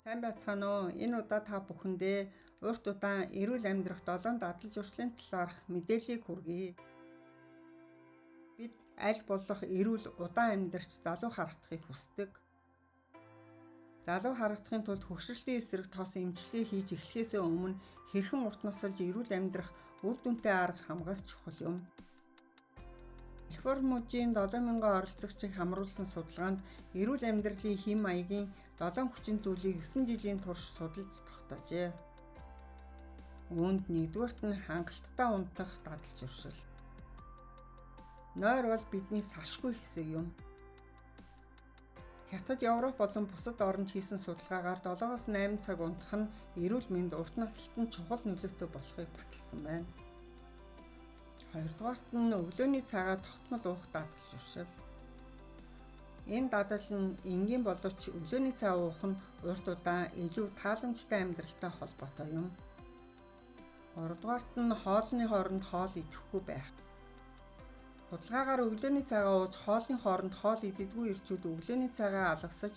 Сайн байцгаана уу? Энэ удаа та бүхэндээ урт удаан эрүүл амьдрах 7 дадал зуршлын талаарх мэдээллийг хүргэе. Бид аль болох эрүүл удаан амьдарч залуу харагдахыг хүсдэг. Залуу харагдахын тулд хөгшрөлтийн эсрэг тос эмчилгээ хийж эхлэхээс өмнө хэрхэн урт насалж эрүүл амьдрах үр дүнтэй арга хамгаас чухал юм. Реформужийн 7000 оролцогчийг хамруулсан судалгаанд эрүүл амьдралын хэм маягийн 7 хүчин зүйлийг 9 жилийн турш судалж тогтоожээ. Үүнд нэгдүгээрт нь хангалттай унтах дадал зуршил. Нойр бол бидний салшгүй хэсэг юм. Хятад, Европ болон бусад оронд хийсэн судалгаагаар 7-8 цаг унтах нь эрүүл мэнд урт насалтанд чухал нөлөөтэй болохыг баталсан байна. Хоёрдугаарт нь өглөөний цагаа тогтмол уух дадал зуршил. Энэ дадал нь энгийн боловч өглөөний цаа уух нь урт удаан илүү тааламжтай амьдралтай холбоотой юм. Гуравдугаарт нь хоолны хооронд хоол идэхгүй байх. Судалгаагаар өглөөний цагаа ууж хоолны хооронд хоол иддэггүй эрчүүд өглөөний цагаа алгасаж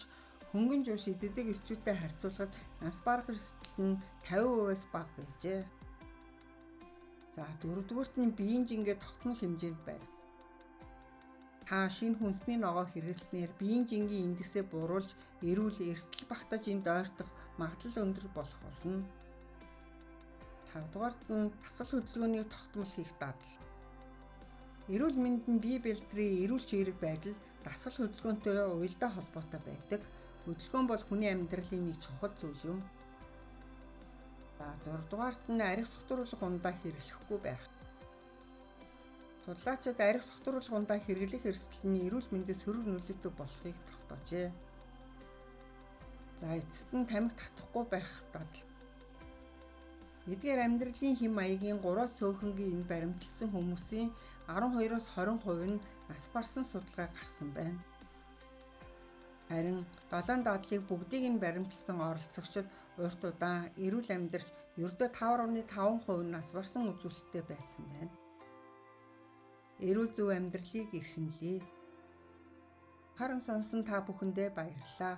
хөнгөн жууш иддэг эрчүүдтэй харьцуулахад нас барах эрсдэл нь 50%-аас бага байжээ. За дөрөвдүгээрт нь биеийн жингээ тогтмол хэмжээнд барь. Та шинэ хүнсний ногоо хэрэглэснээр биеийн жингийн индексээ бууруулж эрүүл эрсдэл багтаж энд ойртох магадлал өндөр болох болно. Тавдугаарт нь тасал хөдөлгөөнийг тогтмол хийх дадал. Эрүүл мэндийн бие бэлтрийн эрүүл чирэг байдал дасгал хөдөлгөөнтэй уялдаа холбоотой байдаг. Хөдөлгөөн бол хүний амьдралын нэг чухал зүйл юм. За 6 дугаарт нь арх согтууруулах ундаа хэрэглэхгүй байх. Судлаачид арх согтууруулах ундаа хэрэглэх эрсдэл нь эрүүл мэндэд сөрөг нөлөөтэй болохыг тогтоожээ. За эцэст нь тамхи татахгүй байх дадал. Эдгээр амьдралын хэм маягийн 3-аас цөөхөнгийн энэ баримтлсан хүмүүсийн 12-оос 20% нь нас барсан судалгаа гарсан байна. Харин 7 дадлыг бүгдийг нь баримтлсан оролцогчид урт удаан эрүүл амьдарч ердөө 5.5% нас барсан үзүүлэлттэй байсан байна. Эрүүл зөв амьдралыг эрхэмлэе. Харин сонсон та бүхэндээ баярлалаа.